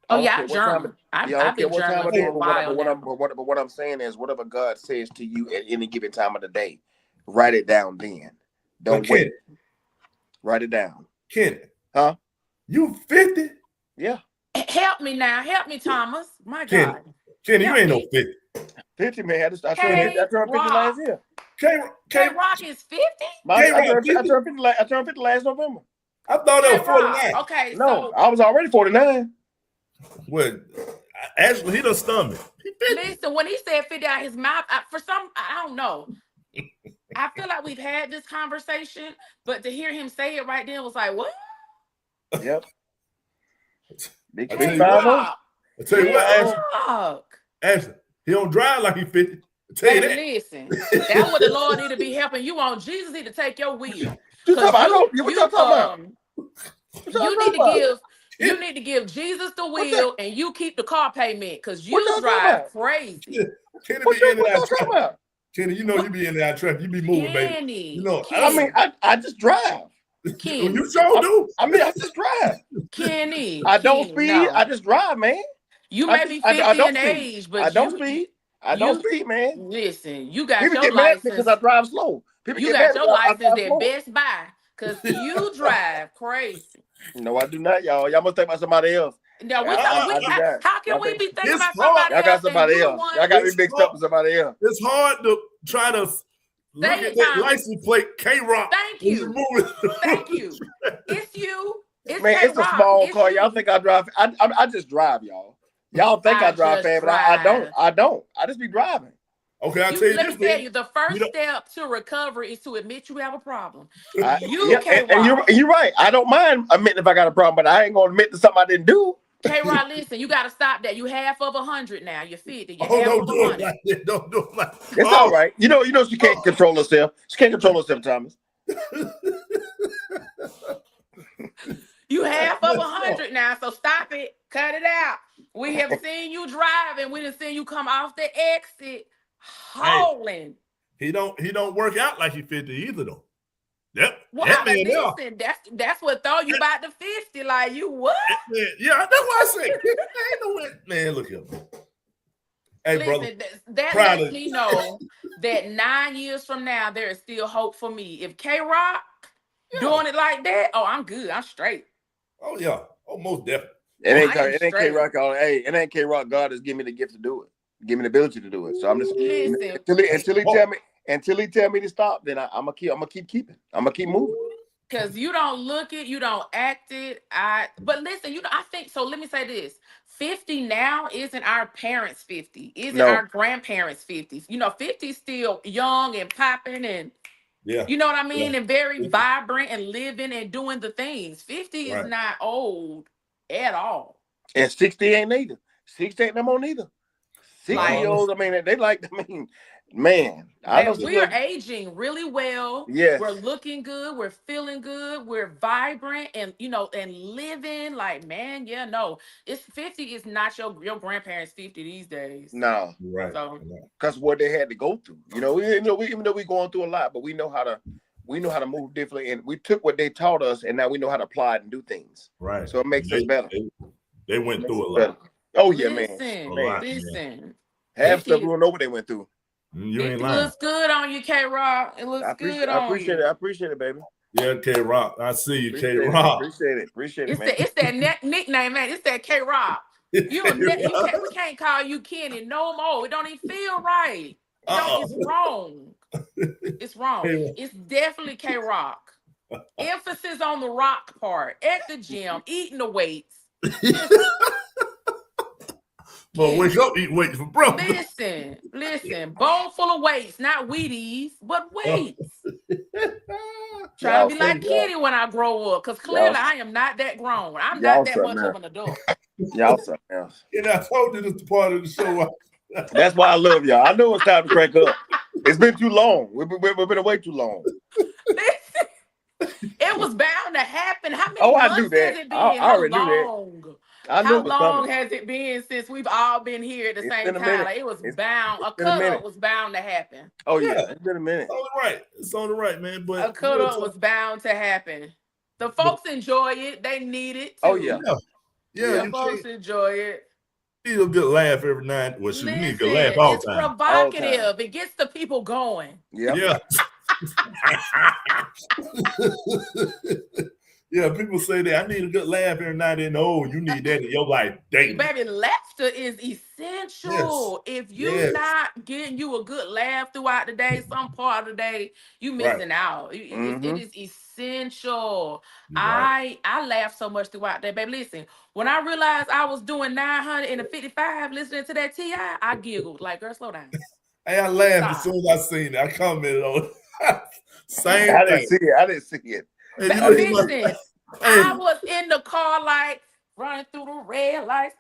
I journal. I've been journaling for a while now. But what I'm saying is, whatever God says to you at any given time of the day, write it down. Then don't wait. Write it down. Kenny, huh? You 50? Yeah. Help me now. Help me, Thomas. My God. Kenny, you ain't no 50. 50, man. I turned 50 last year. K-Rock is 50? I turned 50 last November. I thought it was 49. Okay, no, I was already 49. Well, actually, he done stunned me. Listen, when he said 50 out his mouth, I don't know. I feel like we've had this conversation, but to hear him say it right then was like, what? Yep. I tell you what, Ashley, he don't drive like he 50. Listen, that's what the Lord need to be helping you on. Jesus need to take your wheel. You need to give Jesus the wheel and you keep the car payment because you drive crazy. Kenny be in and out traffic. Kenny, you know you be in and out traffic. You be moving, baby. You know, I just drive. Kenny. You sure do. I just drive. Kenny. I don't speed. No. I just drive, man. You may be 50 in age, but I don't speed. I don't speed, man. Listen, you got people your get license because I drive slow. You got your license at Best Buy because you drive crazy. No, I do not, y'all. Y'all must think about somebody else. No, how can we be thinking about somebody else? Y'all got somebody else. Y'all got me mixed up with somebody else. It's hard to try to look at that license plate, K-Rock. Thank you. Thank you. It's you. It's man, it's a small car. Y'all think I drive? I just drive, y'all. Y'all think I drive fast, but I don't. I just be driving. Okay, I'll tell you this. Let me tell you, the first step to recovery is to admit you have a problem. And you're right. I don't mind admitting if I got a problem, but I ain't gonna admit to something I didn't do. K-Rod, listen, you got to stop that. You half of 100 now. You're 50. You're half of 100. Don't do it like that. It's all right. You know she can't control herself. She can't control herself, Thomas. You half of 100 now, so stop it. Cut it out. We have seen you driving. We done seen you come off the exit hauling. Hey, he don't work out like he's 50 either, though. Yep. Well, listen, that's what throw you about to 50. Like, you what? Yeah, that's what I said. Ain't no way. Man, look here. Hey, listen, brother. That lets me know that 9 years from now, there is still hope for me. If K-Rock doing it like that, I'm good. I'm straight. Oh, yeah. Oh, most definitely. It ain't K-Rock. Hey, it ain't K-Rock. God has given me the gift to do it. Give me the ability to do it. So I'm just until he tell me to stop, then I'm gonna keep keeping. I'm gonna keep moving. Because you don't look it, you don't act it. But listen, I think so. Let me say this: 50 now isn't our parents' 50, isn't our grandparents' 50s. 50 still young and popping and Yeah. You know what I mean? Yeah. And very vibrant and living and doing the things. 50 is not old at all. And 60 ain't neither. 60 ain't no more neither. 60-year-olds, I mean, they like, I mean, man, I know we are aging really well. Yes. We're looking good. We're feeling good. We're vibrant and, you know, and living like, man, yeah, no. It's 50 is not your grandparents' 50 these days. No. Right. So, because what they had to go through. You know, even though we're going through a lot, but we know how to move differently. And we took what they taught us and now we know how to apply it and do things. Right. So it makes us better. They went through a lot. Oh, yeah, listen, man. Listen. Half stuff we don't know what they went through. You ain't it lying. looks good on you, K-Rock. It looks good on you. I appreciate it, baby. Yeah, K-Rock. I see you, K-Rock. Appreciate it, man. It's that nickname, man. It's that K-Rock. We can't call you Kenny no more. It don't even feel right. It's wrong. It's wrong. It's definitely K-Rock. Emphasis on the rock part. At the gym, eating the weights. But wake up, eat weights for breakfast. Listen. Bowl full of weights, not Wheaties, but weights. Try to be like Kenny when I grow up, because clearly I am not that grown. I'm not that much of an adult. Y'all something else. You know, I told you this is part of the show. That's why I love y'all. I know it's time to crank up. It's been too long. We've been away too long. Listen, it was bound to happen. How many months I knew that. has it been? I already knew that. How long has it been since we've all been here at the same time? Like, it was bound. A cut-up was bound to happen. Oh, yeah. It's been a minute. It's on the right, man. But a cut-up was bound to happen. The folks enjoy it. They need it, too. Oh, yeah. Yeah, the folks enjoy it. You need a good laugh every night. Well, you need a good laugh all the time. It's provocative. It gets the people going. Yeah. Yeah, people say that I need a good laugh every night, and you need that in your life daily. Baby, laughter is essential. Yes. If you're not getting you a good laugh throughout the day, some part of the day, you missing out. It is essential. Right. I laugh so much throughout the day. Baby, listen, when I realized I was doing 955 listening to that T.I., I giggled. Like, girl, slow down. Hey, I laughed as soon as I seen it. I commented on it. Same thing. I didn't see it. Listen, I was in the car like running through the red lights.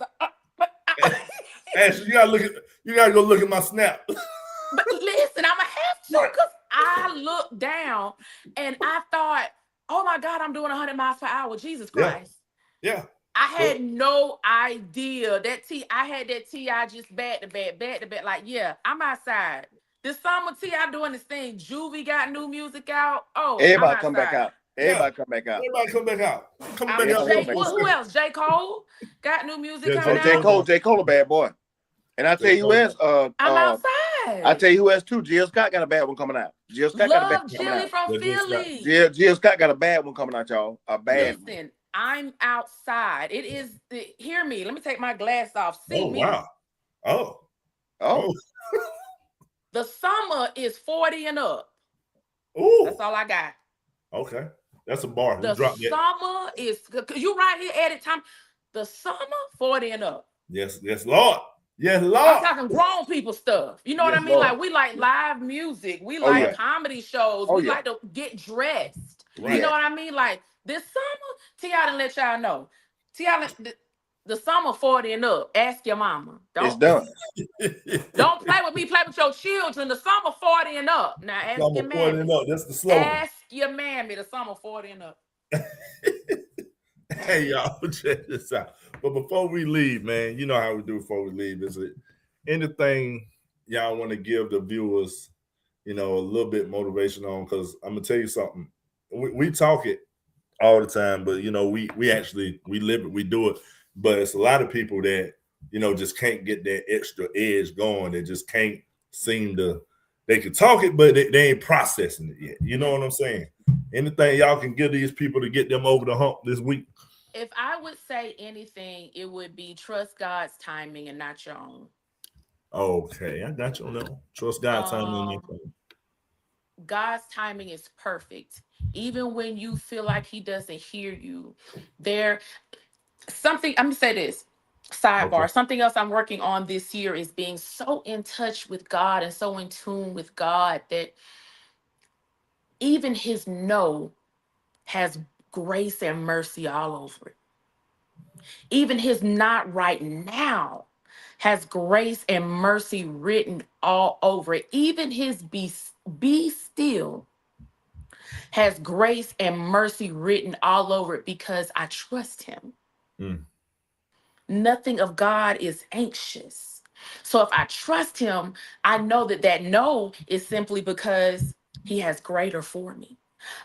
Ashley, you gotta go look at my snap. But listen, I'ma have to, because I looked down and I thought, oh my God, I'm doing 100 miles per hour. Jesus Christ. Yeah. I had no idea that I had that T.I. just back to back. Like, yeah, I'm outside. This summer T.I. doing this thing. Juvie got new music out. Oh, everybody come back out. Everybody come back out. Who else? J. Cole got new music coming out. J. Cole a bad boy. And I tell you who else. I'm outside. I tell you who else too. Jill Scott got a bad one coming out. Jill Scott got a bad one coming out. from Philly. Jill Scott got a bad one coming out, y'all. A bad one. I'm outside. It is hear me. Let me take my glass off. See me. Wow. Oh. The summer is 40 and up. Ooh. That's all I got. Okay. That's a bar. The summer is, you right here at it time. The summer, 40 and up. Yes, Lord. Yes, Lord. I'm talking grown people stuff. You know what I mean? Lord. Like, we like live music. We like comedy shows. We like to get dressed. Right. You know what I mean? Like, this summer, T.I. didn't let y'all know. T.I. The summer 40 and up. Ask your mama. It's done. Don't play with me. Play with your children. The summer 40 and up. Now ask your mammy. 40 and up. That's the slogan. Ask your mammy. The summer 40 and up. Hey, y'all, check this out. But before we leave, man, you know how we do before we leave. Is it anything y'all want to give the viewers, a little bit motivation on? Because I'm gonna tell you something. We talk it all the time, but we actually live it, we do it. But it's a lot of people that just can't get that extra edge going. They just can't seem to. They can talk it, but they ain't processing it yet. You know what I'm saying? Anything y'all can give these people to get them over the hump this week? If I would say anything, it would be trust God's timing and not your own. Okay, I got you on that one. Trust God's timing. God's timing is perfect. Even when you feel like he doesn't hear you, I'm gonna say this, sidebar. Okay. Something else I'm working on this year is being so in touch with God and so in tune with God that even his no has grace and mercy all over it. Even his not right now has grace and mercy written all over it. Even his be still has grace and mercy written all over it because I trust him. Mm. Nothing of God is anxious. So if I trust him, I know that that no is simply because he has greater for me.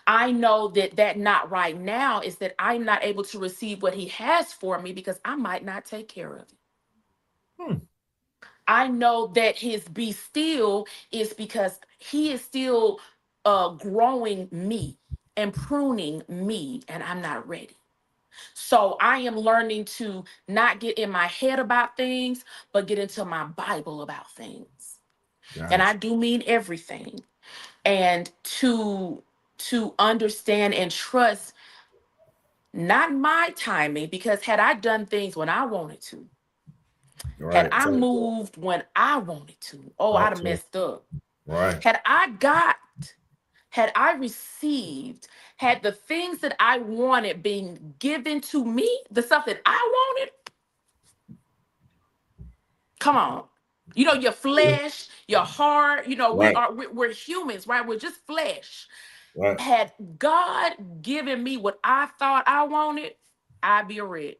I know that that not right now is that I'm not able to receive what he has for me because I might not take care of it. Hmm. I know that his be still is because he is still growing me and pruning me, and I'm not ready. So I am learning to not get in my head about things, but get into my Bible about things. And I Gotcha. do mean everything. And to understand and trust not my timing, because had I done things when I wanted to, had Right. I Talk, moved when I wanted to, oh, I'd talk have to. messed up. Right. Had I got, had I received, had the things that I wanted been given to me, the stuff that I wanted, come on. You know, your Yeah. flesh, your heart, you know, Right. we're humans, right? We're just flesh. Right. Had God given me what I thought I wanted, I'd be a wreck.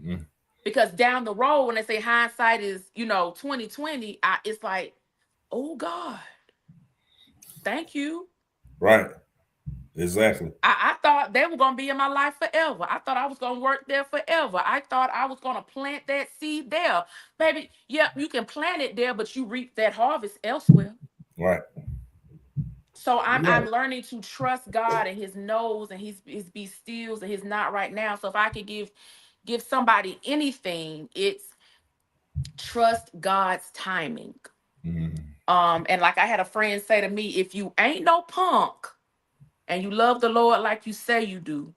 Mm. Because down the road, when they say hindsight is, 2020, it's like, oh God, thank you. Right. Exactly. I thought they were gonna be in my life forever. I thought I was gonna work there forever. I thought I was gonna plant that seed there. Baby, yeah, you can plant it there, but you reap that harvest elsewhere. Right. So I'm Right. I'm learning to trust God and his knows and his be stills and his not right now. So if I could give somebody anything, it's trust God's timing. Mm. And like I had a friend say to me, if you ain't no punk and you love the Lord like you say you do,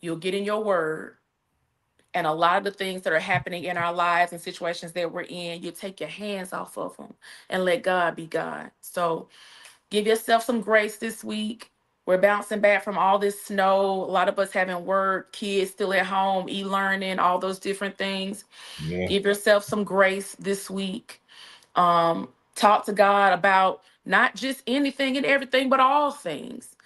you'll get in your word. And a lot of the things that are happening in our lives and situations that we're in, you take your hands off of them and let God be God. So give yourself some grace this week. We're bouncing back from all this snow. A lot of us haven't worked, kids still at home, e-learning, all those different things. Yeah. Give yourself some grace this week. Talk to God about not just anything and everything, but all things.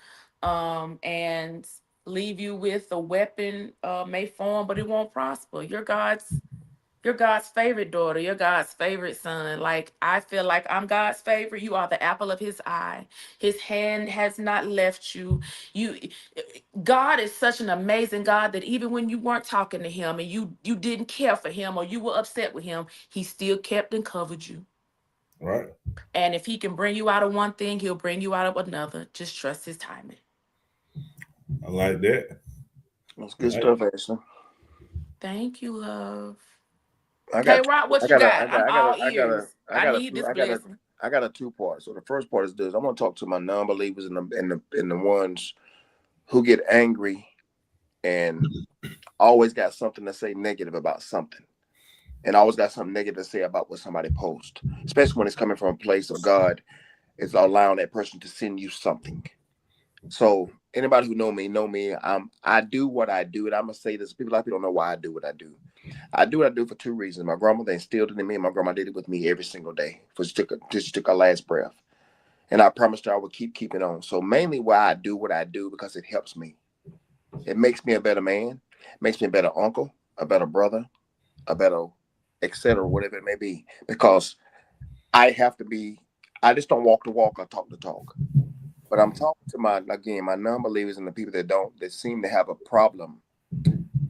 And leave you with a weapon may form, but it won't prosper. You're God's favorite daughter. You're God's favorite son. Like, I feel like I'm God's favorite. You are the apple of his eye. His hand has not left you. You God is such an amazing God that even when you weren't talking to him and you didn't care for him or you were upset with him, he still kept and covered you. Right. And if he can bring you out of one thing, he'll bring you out of another. Just trust his timing. I like that. That's I good like stuff, Ashley. Thank you, love. I K got, Rock, what I you got, got? I'm all ears. I need this I got a, blessing. I got a two part. So the first part is this: I want to talk to my non-believers and the ones who get angry and always got something to say negative about something, and always got something negative to say about what somebody posts, especially when it's coming from a place of God. It's allowing that person to send you something. So anybody who know me. I do what I do, and I'm gonna say this: people like people don't know why I do what I do. I do what I do for two reasons. My grandmother instilled it in me, and my grandma did it with me every single day. For she took her last breath, and I promised her I would keep it on. So mainly why I do what I do because it helps me. It makes me a better man, makes me a better uncle, a better brother, a better, etc. Whatever it may be. Because I have to be. I just don't walk the walk or talk the talk. But I'm talking to my non-believers and the people that seem to have a problem.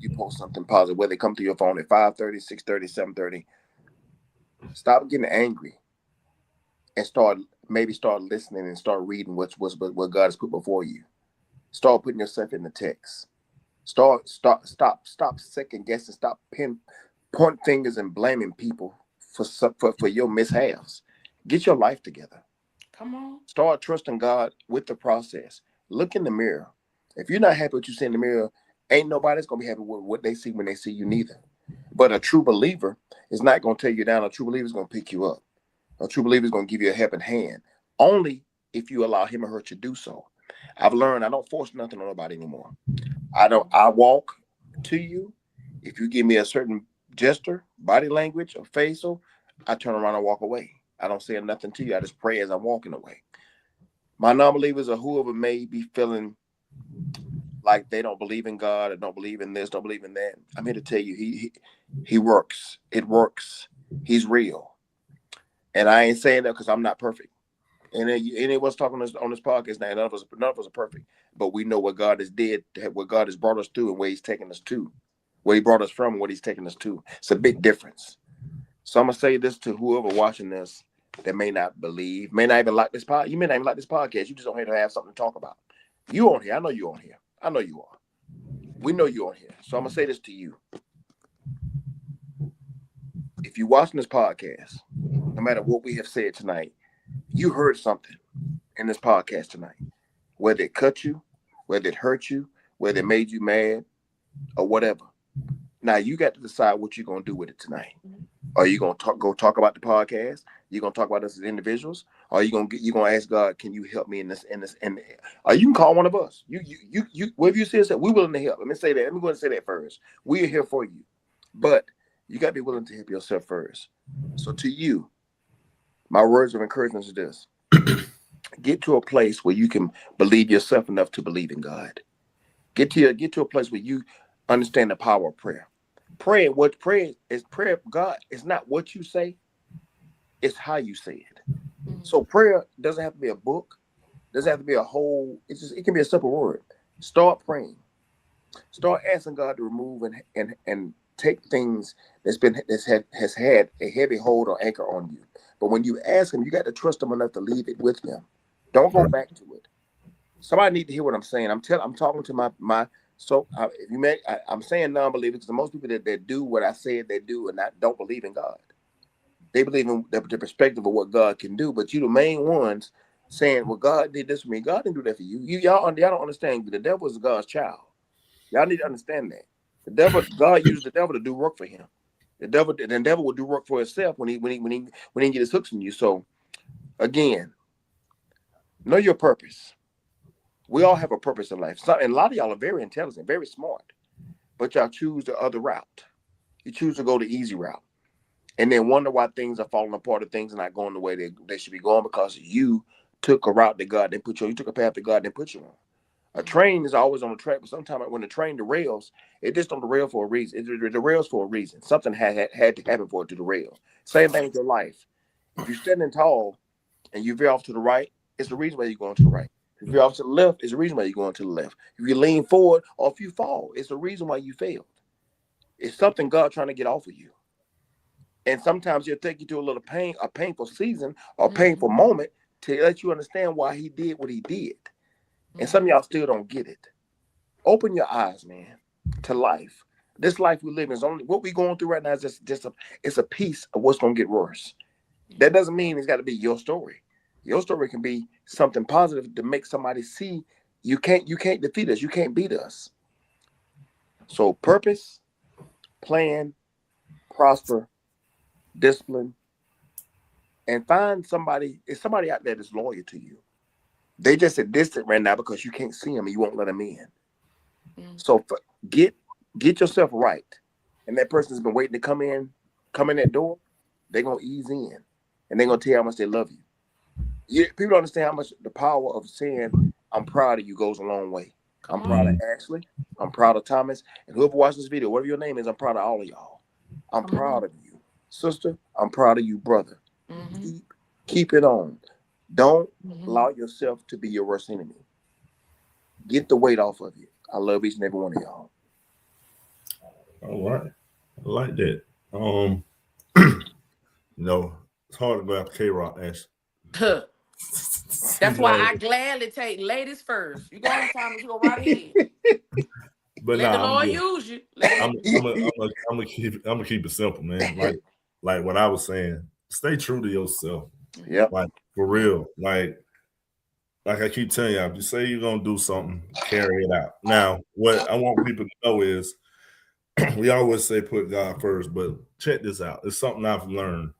You post something positive, whether they come to your phone at 5:30, 6:30, 7:30. Stop getting angry and start listening and start reading what God has put before you. Start putting yourself in the text. Stop second guessing. Stop point fingers and blaming people for your mishaps. Get your life together. Come on. Start trusting God with the process. Look in the mirror. If you're not happy with what you see in the mirror, ain't nobody's gonna be happy with what they see when they see you neither. But a true believer is not gonna tear you down. A true believer is gonna pick you up. A true believer is gonna give you a helping hand. Only if you allow him or her to do so. I've learned I don't force nothing on nobody anymore. I walk to you. If you give me a certain gesture, body language, or facial, I turn around and walk away. I don't say nothing to you. I just pray as I'm walking away. My non-believers or whoever may be feeling like they don't believe in God or don't believe in this, don't believe in that. I'm here to tell you, he works. It works. He's real. And I ain't saying that because I'm not perfect. And any of us talking on this podcast now, none of us are perfect, but we know what God has did, what God has brought us through, and where He's taken us to, where He brought us from, and what He's taken us to. It's a big difference. So I'm gonna say this to whoever watching this that may not believe, may not even like this podcast. You may not even like this podcast. You just don't have something to talk about. You on here? I know you on here. I know you are. We know you on here. So I'm gonna say this to you. If you're watching this podcast, no matter what we have said tonight, you heard something in this podcast tonight, whether it cut you, whether it hurt you, whether it made you mad, or whatever. Now you got to decide what you're gonna do with it tonight. Are you gonna talk about the podcast? You gonna talk about us as individuals? Or you gonna ask God, can you help me in this? Or you can call one of us. Whatever you say, we're willing to help. Let me say that. Let me go and say that first. We are here for you, but you got to be willing to help yourself first. So to you, my words of encouragement is this. Get to a place where you can believe yourself enough to believe in God. Get to a place where you understand the power of prayer. Prayer is prayer. God, it's not what you say, it's how you say it. So prayer doesn't have to be a book, doesn't have to be a whole. It can be a simple word. Start praying. Start asking God to remove and take things has had a heavy hold or anchor on you. But when you ask Him, you got to trust Him enough to leave it with Him. Don't go back to it. Somebody need to hear what I'm saying. I'm talking to my. So if you may, I'm saying non-believers because most people that do what I said they do and don't believe in God. They believe in the perspective of what God can do, but you the main ones saying, "Well, God did this for me. God didn't do that for you. Y'all don't understand. The devil is God's child. Y'all need to understand that. God uses the devil to do work for Him. The devil will do work for himself when he get his hooks in you. So again, know your purpose. We all have a purpose in life. And a lot of y'all are very intelligent, very smart, but y'all choose the other route. You choose to go the easy route, and then wonder why things are falling apart or things are not going the way they should be going because you took a route that God didn't put you on. You took a path that God didn't put you on. A train is always on the track, but sometimes when the train derails, it just on the rail for a reason. It derails for a reason. Something had to happen for it to derail. Same thing with your life. If you're standing tall and you veer off to the right, it's the reason why you're going to the right. If you veer off to the left, it's the reason why you're going to the left. If you lean forward or if you fall, it's the reason why you failed. It's something God trying to get off of you. And sometimes He'll take you to a painful season or a painful moment to let you understand why He did what He did. And some of y'all still don't get it. Open your eyes, man, to life. This life we live in is only what we're going through right now is it's a piece of what's going to get worse. That doesn't mean it's got to be your story. Your story can be something positive to make somebody see you can't defeat us. You can't beat us. So purpose, plan, prosper, discipline, and find somebody. It's somebody out there that's loyal to you. They just at distant right now because you can't see them and you won't let them in. So get yourself right, and that person has been waiting to come in that door. They're gonna ease in, and they're gonna tell you how much they love you. People don't understand how much the power of saying "I'm proud of you" goes a long way. I'm proud of Ashley. I'm proud of Thomas, and whoever watched this video, whatever your name is, I'm proud of all of y'all. I'm proud of you, sister. I'm proud of you, brother. Keep it on. Don't allow yourself to be your worst enemy. Get the weight off of you. I love each and every one of y'all. All right. I like that. It's hard to go after K-Rock, Ash. That's why I gladly take ladies first. You go on, Thomas, you go right ahead. But let the Lord use you. I'm gonna keep it simple, man. Like what I was saying, stay true to yourself. Yep. Like for real. Like I keep telling you, if you say you're gonna do something, carry it out. Now, what I want people to know is we always say put God first, but check this out. It's something I've learned.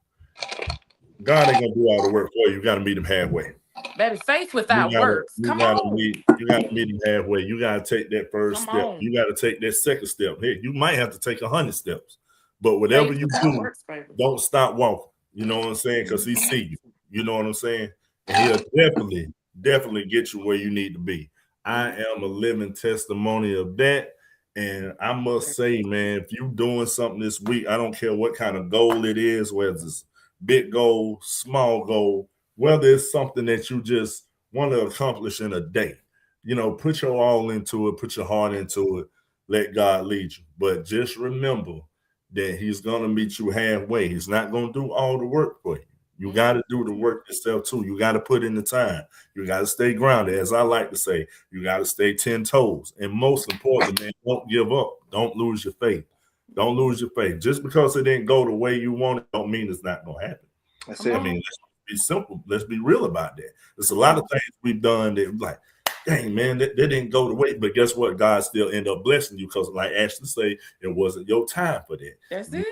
God ain't gonna do all the work for you. You gotta meet Him halfway. Baby, faith without works. Come on. You gotta meet him halfway. You gotta take that first step. You gotta take that second step. Hey, you might have to take 100 steps, but whatever you do, works, don't stop walking. You know what I'm saying? Because he see you. You know what I'm saying? And he'll definitely get you where you need to be. I am a living testimony of that. And I must say, man, if you're doing something this week, I don't care what kind of goal it is, whether it's big goal, small goal, whether it's something that you just want to accomplish in a day, you know, put your all into it, put your heart into it, let God lead you. But just remember that he's going to meet you halfway. He's not going to do all the work for you. You got to do the work yourself too. You got to put in the time. You got to stay grounded. As I like to say, you got to stay 10 toes. And most importantly, man, don't give up. Don't lose your faith. Don't lose your faith. Just because it didn't go the way you want it, don't mean it's not going to happen. That's it. I mean, let's be simple. Let's be real about that. There's a lot of things we've done that like, dang, man, that didn't go the way. But guess what? God still ended up blessing you because, like Ashley say, it wasn't your time for that. That's it.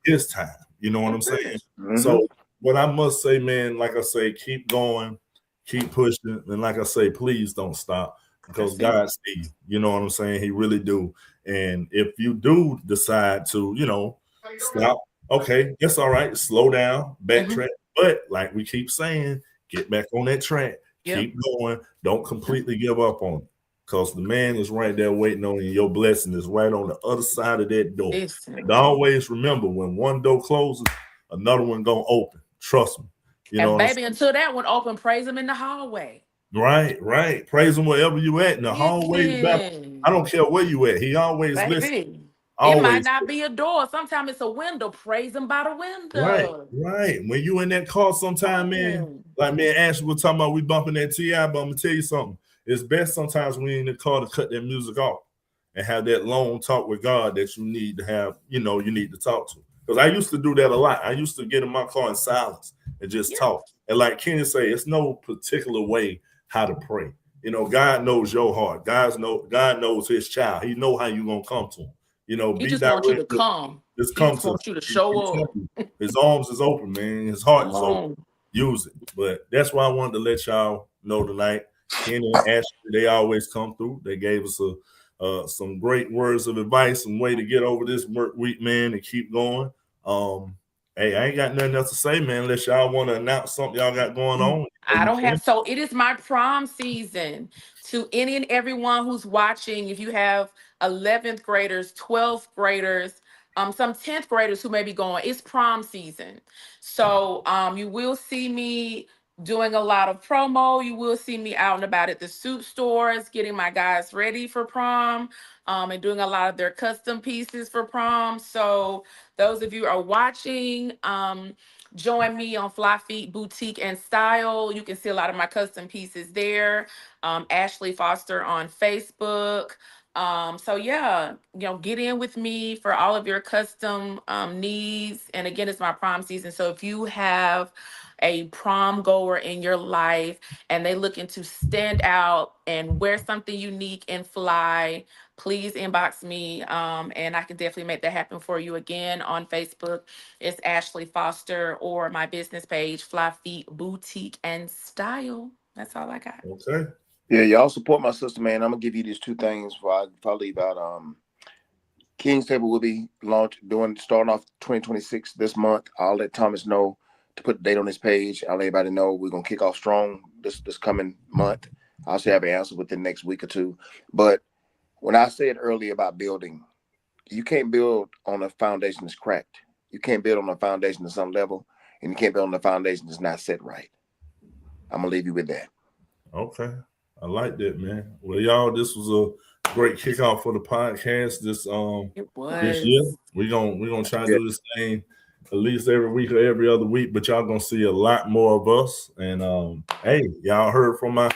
His time. You know what I'm saying? Mm-hmm. So what I must say, man, like I say, keep going, keep pushing. And like I say, please don't stop because God sees you. You know what I'm saying? He really do. And if you do decide to, you know, stop, okay, that's all right. Slow down, backtrack. But like we keep saying, get back on that track. Keep going. Don't completely give up on it. Because the man is right there waiting on you. Your blessing is right on the other side of that door. And always remember, when one door closes, another one gonna open. Trust me. You know, baby, until that one open, praise him in the hallway. Right. Praise him wherever you at in the hallway. I don't care where you at. He always listens. It might not be a door. Sometimes it's a window. Praise him by the window. Right. When you in that car sometime, man, like me and Ashley were talking about, we bumping that T.I., but I'm going to tell you something. It's best sometimes when you're in the car to cut that music off and have that long talk with God that you need to have, you know, you need to talk to. Because I used to do that a lot. I used to get in my car in silence and just talk. And like Kenny say, it's no particular way how to pray. You know, God knows your heart. God knows his child. He know how you going to come to him. You know, he just wants you to come. Just come to wants you to show up. His arms is open, man. His heart is open. Use it. But that's why I wanted to let y'all know tonight. Kenny and Ashley, they always come through. They gave us some great words of advice and way to get over this work week, man, and keep going. Hey, I ain't got nothing else to say, man, unless y'all want to announce something y'all got going on. I don't have. So it is my prom season. To any and everyone who's watching, if you have 11th graders, 12th graders, some 10th graders who may be going, it's prom season. So you will see me doing a lot of promo. You will see me out and about at the suit stores, getting my guys ready for prom, and doing a lot of their custom pieces for prom. So those of you who are watching, join me on Fly Feet Boutique and Style. You can see a lot of my custom pieces there. Ashley Foster on Facebook. So yeah, you know, get in with me for all of your custom needs. And again, it's my prom season. So if you have a prom goer in your life and they looking to stand out and wear something unique and fly, please inbox me, and I can definitely make that happen for you. Again, on Facebook, it's Ashley Foster, or my business page, Fly Feet Boutique and Style. That's all I got. Okay. Yeah, y'all support my sister, man. I'm gonna give you these two things before I leave out. King's Table will be starting off 2026 this month. I'll let Thomas know to put the date on his page. I'll let everybody know we're gonna kick off strong this coming month. I'll say have an answer within the next week or two. But when I said earlier about building, you can't build on a foundation that's cracked. You can't build on a foundation that's on level, and you can't build on a foundation that's not set right. I'm gonna leave you with that. Okay. I like that, man. Well, y'all, this was a great kickoff for the podcast this year. We're gonna try to do this thing at least every week or every other week, but y'all gonna see a lot more of us. And hey, y'all heard from my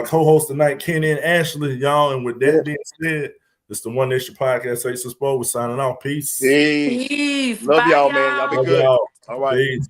co-host tonight, Kenny and Ashley, y'all. And with that being said, it's the One Nation Podcast. Ace Expo. We're signing off. Peace. Peace. Love y'all, man. Y'all be good. All right. Peace.